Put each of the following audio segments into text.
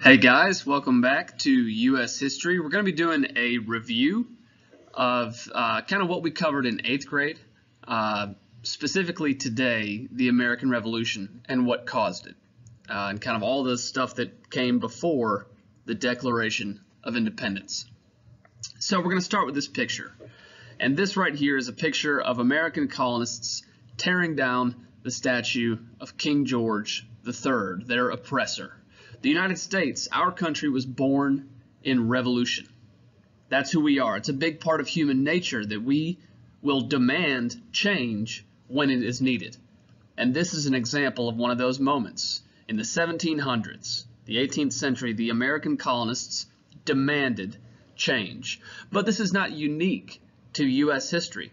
Hey guys, welcome back to U.S. History. We're going to be doing a review of kind of what we covered in 8th grade, specifically today, the American Revolution and what caused it, and kind of all the stuff that came before the Declaration of Independence. So we're going to start with this picture. And this right here is a picture of American colonists tearing down the statue of King George III, their oppressor. The United States, our country, was born in revolution. That's who we are. It's a big part of human nature that we will demand change when it is needed. And this is an example of one of those moments. In the 1700s, the 18th century, the American colonists demanded change. But this is not unique to U.S. history.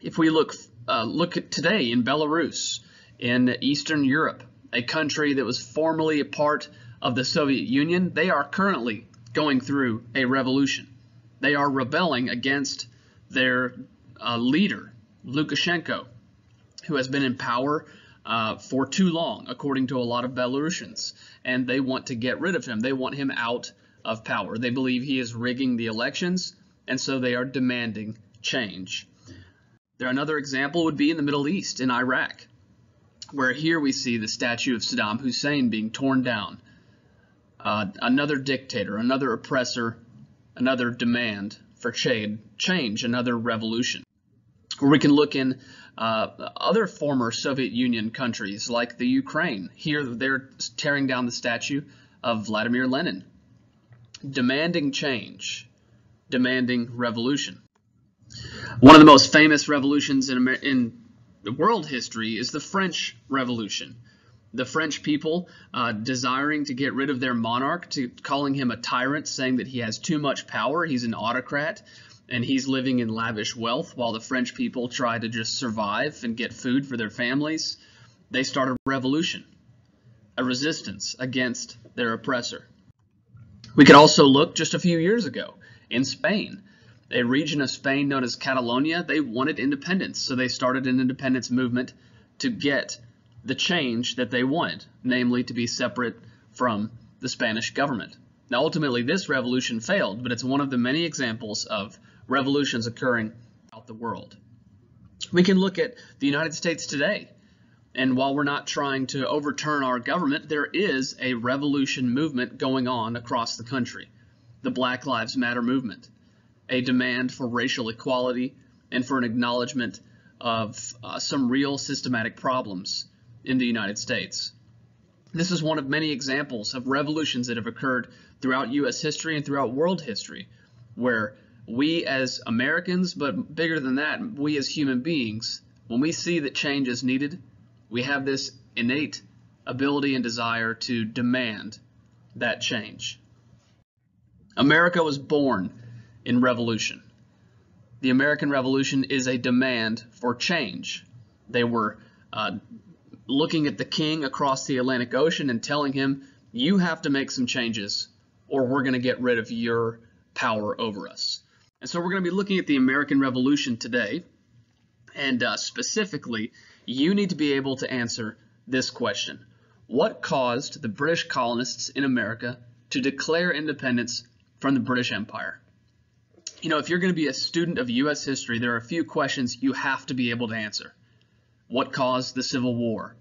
If we look at today in Belarus, in Eastern Europe, a country that was formerly a part of the Soviet Union, they are currently going through a revolution. They are rebelling against their leader, Lukashenko, who has been in power for too long, according to a lot of Belarusians, and they want to get rid of him. They want him out of power. They believe he is rigging the elections, and so they are demanding change. Another example would be in the Middle East, in Iraq, where here we see the statue of Saddam Hussein being torn down. Another dictator, another oppressor, another demand for change, another revolution. Or we can look in other former Soviet Union countries like the Ukraine. Here they're tearing down the statue of Vladimir Lenin, demanding change, demanding revolution. One of the most famous revolutions in the world history is the French Revolution. The French people desiring to get rid of their monarch, calling him a tyrant, saying that he has too much power, he's an autocrat, and he's living in lavish wealth while the French people try to just survive and get food for their families. They start a revolution, a resistance against their oppressor. We could also look just a few years ago in Spain. A region of Spain known as Catalonia, they wanted independence, so they started an independence movement to get the change that they wanted, namely to be separate from the Spanish government. Now, ultimately, this revolution failed, but it's one of the many examples of revolutions occurring throughout the world. We can look at the United States today, and while we're not trying to overturn our government, there is a revolution movement going on across the country, the Black Lives Matter movement. A demand for racial equality and for an acknowledgement of some real systematic problems in the United States. This is one of many examples of revolutions that have occurred throughout U.S. history and throughout world history, where we as Americans, but bigger than that, we as human beings, when we see that change is needed, we have this innate ability and desire to demand that change. America was born in revolution. The American Revolution is a demand for change. They were looking at the king across the Atlantic Ocean and telling him, you have to make some changes or we're going to get rid of your power over us. And so we're going to be looking at the American Revolution today, and specifically, you need to be able to answer this question. What caused the British colonists in America to declare independence from the British Empire? You know, if you're going to be a student of U.S. history, there are a few questions you have to be able to answer. What caused the Civil War?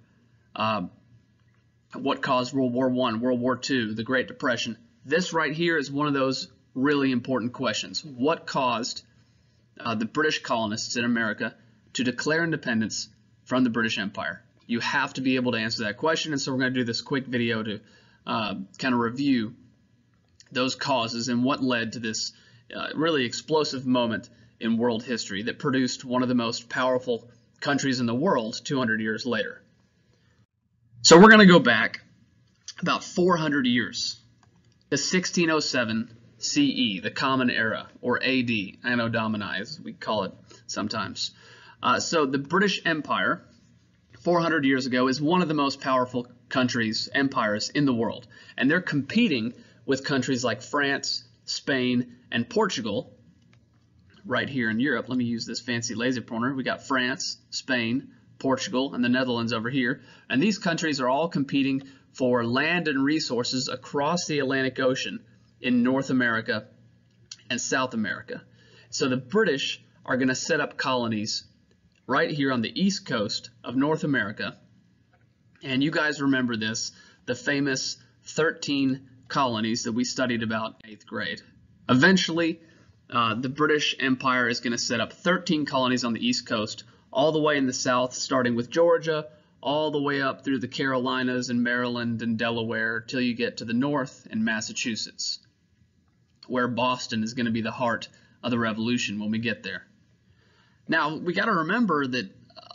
What caused World War I, World War II, the Great Depression? This right here is one of those really important questions. What caused the British colonists in America to declare independence from the British Empire? You have to be able to answer that question, and so we're going to do this quick video to kind of review those causes and what led to this really explosive moment in world history that produced one of the most powerful countries in the world 200 years later. So we're going to go back about 400 years to 1607 CE, the Common Era, or AD, Anno Domini, as we call it sometimes. So the British Empire, 400 years ago, is one of the most powerful empires in the world, and they're competing with countries like France, Spain, and Portugal right here in Europe. Let me use this fancy laser pointer. We got France, Spain, Portugal, and the Netherlands over here. And these countries are all competing for land and resources across the Atlantic Ocean in North America and South America. So the British are going to set up colonies right here on the east coast of North America. And you guys remember this, the famous 13 colonies that we studied about in 8th grade. Eventually, the British Empire is going to set up 13 colonies on the east coast, all the way in the south, starting with Georgia, all the way up through the Carolinas and Maryland and Delaware, till you get to the north in Massachusetts, where Boston is going to be the heart of the Revolution when we get there. Now, we got to remember that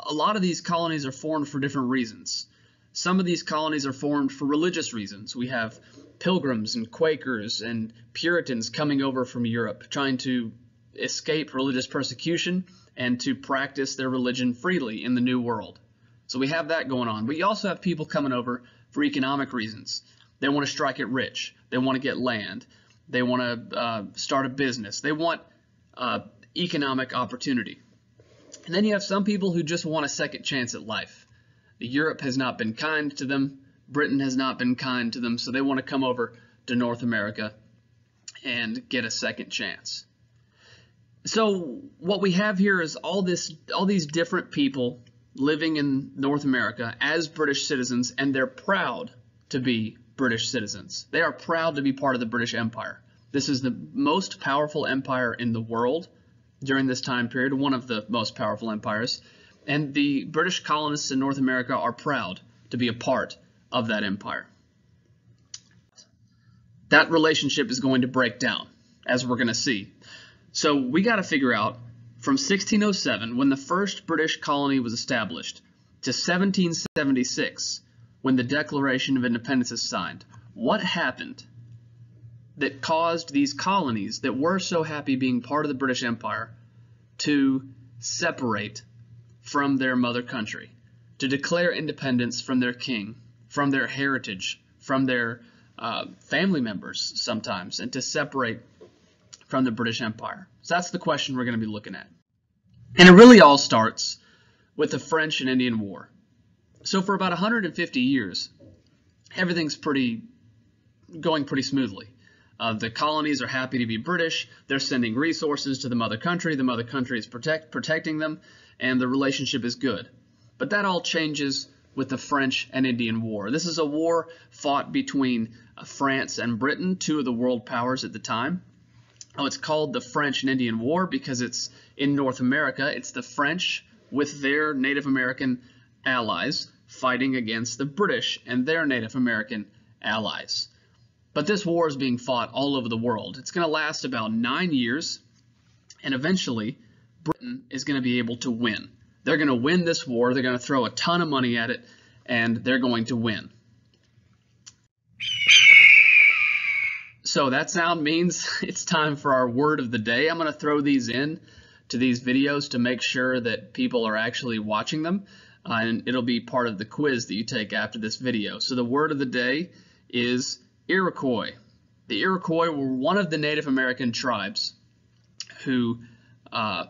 a lot of these colonies are formed for different reasons. Some of these colonies are formed for religious reasons. We have Pilgrims and Quakers and Puritans coming over from Europe, trying to escape religious persecution and to practice their religion freely in the New World. So we have that going on. But you also have people coming over for economic reasons. They want to strike it rich. They want to get land. They want to start a business. They want economic opportunity. And then you have some people who just want a second chance at life. Europe has not been kind to them. Britain has not been kind to them, so they want to come over to North America and get a second chance. So what we have here is all these different people living in North America as British citizens, and they're proud to be British citizens. They are proud to be part of the British Empire. This is the most powerful empire in the world during this time period, one of the most powerful empires. And the British colonists in North America are proud to be a part of that empire. That relationship is going to break down, as we're going to see. So we got to figure out from 1607, when the first British colony was established, to 1776, when the Declaration of Independence is signed, what happened that caused these colonies that were so happy being part of the British Empire to separate from their mother country, to declare independence from their king, from their heritage, from their family members sometimes, and to separate from the British Empire? So that's the question we're going to be looking at. And it really all starts with the French and Indian War. So for about 150 years, everything's going pretty smoothly. The colonies are happy to be British. They're sending resources to the mother country. The mother country is protecting them, and the relationship is good. But that all changes with the French and Indian War. This is a war fought between France and Britain, two of the world powers at the time. Oh, it's called the French and Indian War because it's in North America. It's the French with their Native American allies fighting against the British and their Native American allies. But this war is being fought all over the world. It's going to last about 9 years, and eventually Britain is going to be able to win. They're going to win this war. They're going to throw a ton of money at it, and they're going to win. So that sound means it's time for our word of the day. I'm going to throw these in to these videos to make sure that people are actually watching them, and it'll be part of the quiz that you take after this video. So the word of the day is Iroquois. The Iroquois were one of the Native American tribes who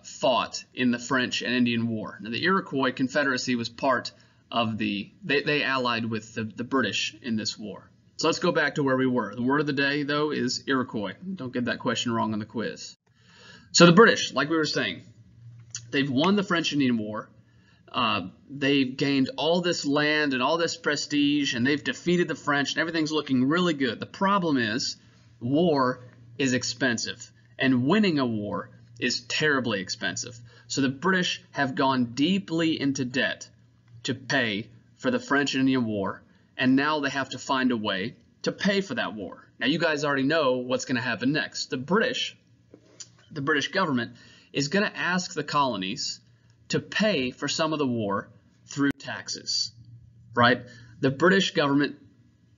fought in the French and Indian War. Now, the Iroquois Confederacy was part of they allied with the British in this war. So let's go back to where we were. The word of the day, though, is Iroquois. Don't get that question wrong on the quiz. So the British, like we were saying, they've won the French and Indian War. They've gained all this land and all this prestige, and they've defeated the French, and everything's looking really good. The problem is war is expensive, and winning a war is terribly expensive. So the British have gone deeply into debt to pay for the French and Indian War, and now they have to find a way to pay for that war. Now, you guys already know what's going to happen next. The British government is going to ask the colonies to pay for some of the war through taxes, right? The British government,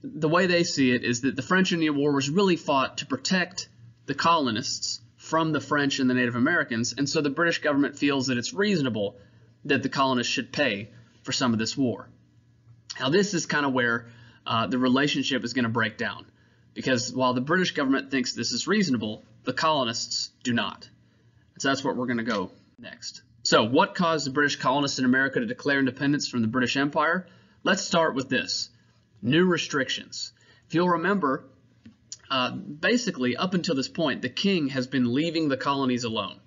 the way they see it is that the French and Indian War was really fought to protect the colonists from the French and the Native Americans, and so the British government feels that it's reasonable that the colonists should pay for some of this war. Now, this is kind of where the relationship is going to break down, because while the British government thinks this is reasonable, the colonists do not. So that's where we're going to go next. So what caused the British colonists in America to declare independence from the British Empire? Let's start with this. new restrictions. If you'll remember, basically up until this point, the king has been leaving the colonies alone.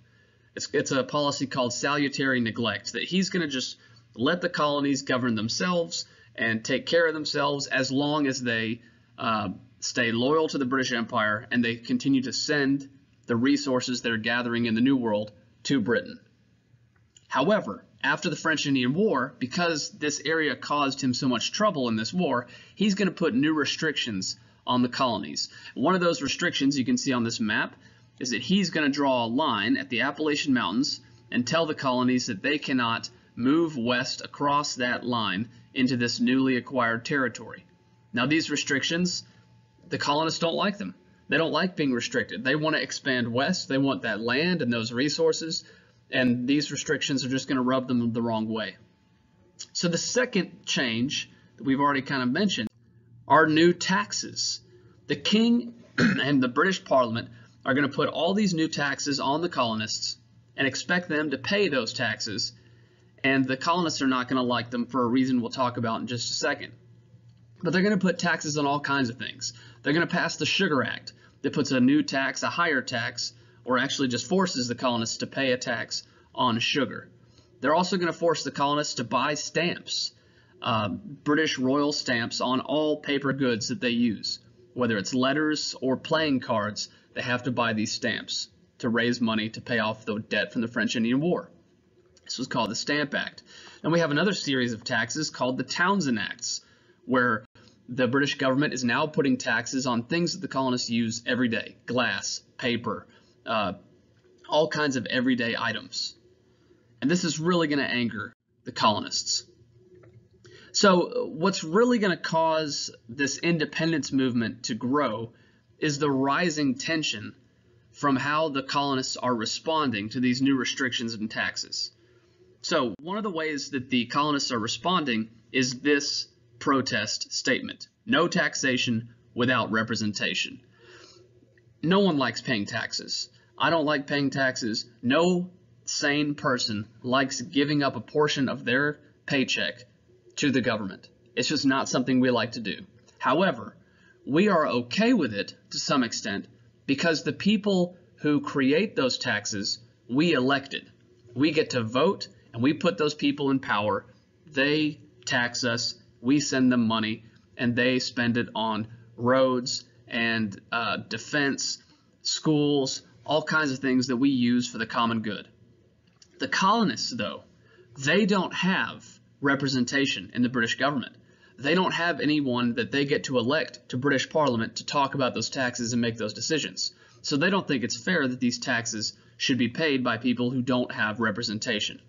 It's a policy called salutary neglect, that he's going to just let the colonies govern themselves and take care of themselves as long as they stay loyal to the British Empire and they continue to send the resources they're gathering in the New World to Britain. However, after the French Indian War, because this area caused him so much trouble in this war, he's going to put new restrictions on the colonies. One of those restrictions you can see on this map is that he's going to draw a line at the Appalachian Mountains and tell the colonies that they cannot move west across that line into this newly acquired territory. Now, these restrictions, the colonists don't like them. They don't like being restricted. They want to expand west. They want that land and those resources, and these restrictions are just going to rub them the wrong way. So the second change that we've already kind of mentioned are new taxes. The king and the British Parliament are going to put all these new taxes on the colonists and expect them to pay those taxes, and the colonists are not going to like them for a reason we'll talk about in just a second. But they're going to put taxes on all kinds of things. They're going to pass the Sugar Act that puts a new tax, a higher tax, or actually just forces the colonists to pay a tax on sugar. They're also going to force the colonists to buy stamps, British royal stamps on all paper goods that they use. Whether it's letters or playing cards, they have to buy these stamps to raise money to pay off the debt from the French Indian War. This was called the Stamp Act. And we have another series of taxes called the Townshend Acts, where the British government is now putting taxes on things that the colonists use every day: glass, paper, all kinds of everyday items. And this is really going to anger the colonists. So what's really going to cause this independence movement to grow is the rising tension from how the colonists are responding to these new restrictions and taxes. So one of the ways that the colonists are responding is this protest statement: no taxation without representation. No one likes paying taxes. I don't like paying taxes. No sane person likes giving up a portion of their paycheck to the government. It's just not something we like to do. However, we are okay with it to some extent because the people who create those taxes, we elected. We get to vote and we put those people in power. They tax us, we send them money, and they spend it on roads and defense, schools, all kinds of things that we use for the common good. The colonists, though, they don't have representation in the British government. They don't have anyone that they get to elect to British Parliament to talk about those taxes and make those decisions. So they don't think it's fair that these taxes should be paid by people who don't have representation.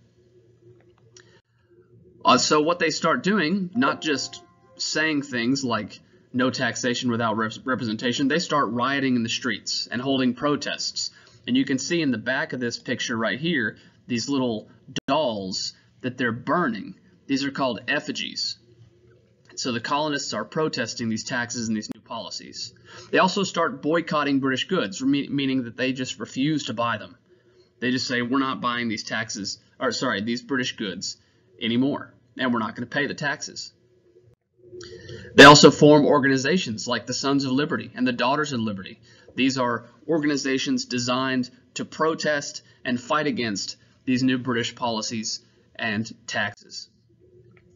So what they start doing, not just saying things like no taxation without representation, they start rioting in the streets and holding protests. And you can see in the back of this picture right here, these little dolls that they're burning. These are called effigies. So the colonists are protesting these taxes and these new policies. They also start boycotting British goods, meaning that they just refuse to buy them. They just say, we're not buying these these British goods anymore, and we're not going to pay the taxes. They also form organizations like the Sons of Liberty and the Daughters of Liberty. These are organizations designed to protest and fight against these new British policies and taxes.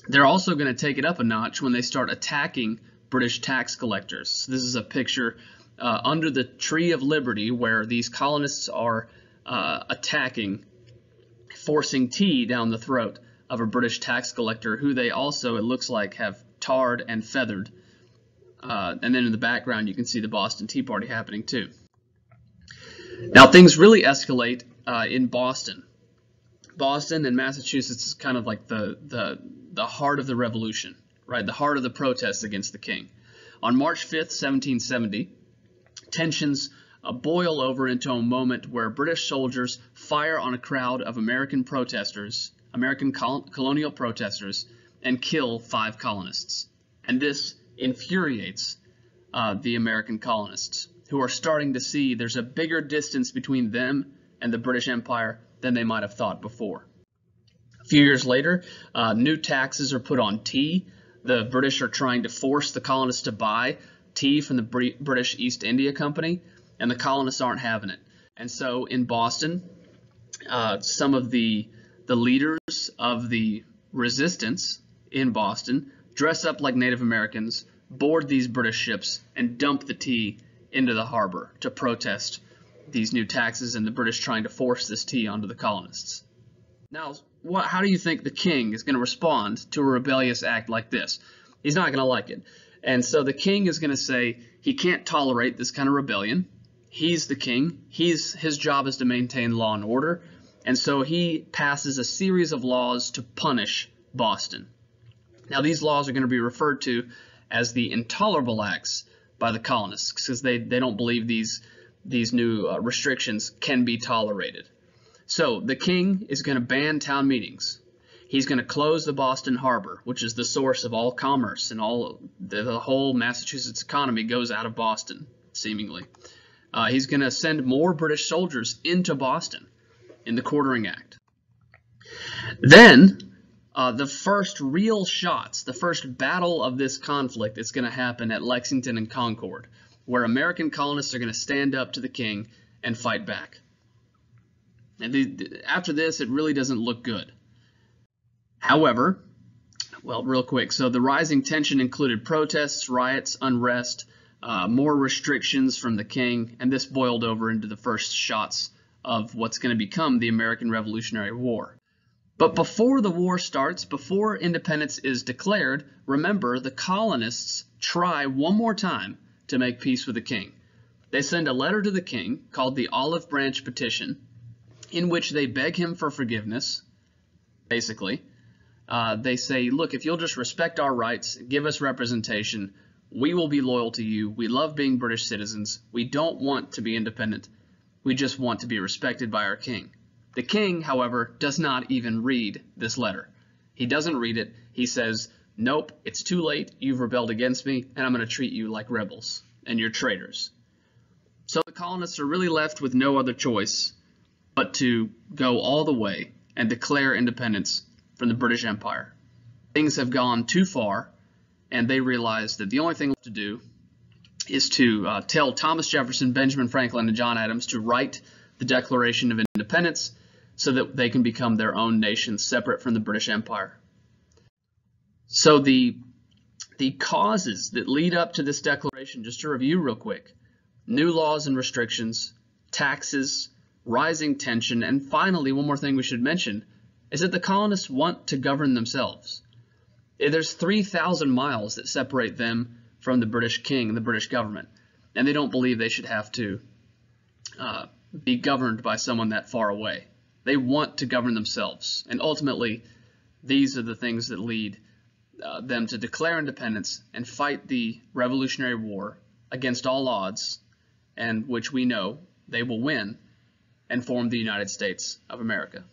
They're also going to take it up a notch when they start attacking British tax collectors. So this is a picture under the Tree of Liberty where these colonists are attacking, forcing tea down the throat of a British tax collector who they also, it looks like, have tarred and feathered. And then in the background you can see the Boston Tea Party happening too. Now things really escalate in Boston. Boston and Massachusetts is kind of like the heart of the revolution, right? The heart of the protests against the king. On March 5th, 1770, tensions boil over into a moment where British soldiers fire on a crowd of American protesters, American colonial protesters, and kill 5 colonists. And this infuriates the American colonists, who are starting to see there's a bigger distance between them and the British Empire than they might have thought before. A few years later, new taxes are put on tea. The British are trying to force the colonists to buy tea from the British East India Company, and the colonists aren't having it. And so in Boston, some of the leaders of the resistance in Boston dress up like Native Americans, board these British ships, and dump the tea into the harbor to protest these new taxes and the British trying to force this tea onto the colonists. Now, how do you think the king is going to respond to a rebellious act like this? He's not going to like it. And so the king is going to say he can't tolerate this kind of rebellion. He's the king. His job is to maintain law and order. And so he passes a series of laws to punish Boston. Now, these laws are going to be referred to as the Intolerable Acts by the colonists because they don't believe these new restrictions can be tolerated. So the king is going to ban town meetings. He's going to close the Boston Harbor, which is the source of all commerce, and all the whole Massachusetts economy goes out of Boston, seemingly. He's going to send more British soldiers into Boston in the Quartering Act. Then the first real shots, the first battle of this conflict is going to happen at Lexington and Concord, where American colonists are going to stand up to the king and fight back. And after this, it really doesn't look good. However, well, real quick, so the rising tension included protests, riots, unrest, more restrictions from the king, and this boiled over into the first shots of what's going to become the American Revolutionary War. But before the war starts, before independence is declared, remember, the colonists try one more time to make peace with the king. They send a letter to the king called the Olive Branch Petition, in which they beg him for forgiveness, basically. They say, look, if you'll just respect our rights, give us representation, we will be loyal to you. We love being British citizens. We don't want to be independent. We just want to be respected by our king. The king, however, does not even read this letter. He doesn't read it. He says, nope, it's too late. You've rebelled against me, and I'm going to treat you like rebels, and you're traitors. So the colonists are really left with no other choice but to go all the way and declare independence from the British Empire. Things have gone too far, and they realize that the only thing left to do is to tell Thomas Jefferson, Benjamin Franklin, and John Adams to write the Declaration of Independence so that they can become their own nation separate from the British Empire. So the causes that lead up to this declaration, just to review real quick: new laws and restrictions, taxes, rising tension, and finally, one more thing we should mention is that the colonists want to govern themselves. There's 3,000 miles that separate them from the British king and the British government, and they don't believe they should have to be governed by someone that far away. They want to govern themselves, and ultimately, these are the things that lead them to declare independence and fight the Revolutionary War against all odds, and which we know they will win, and form the United States of America.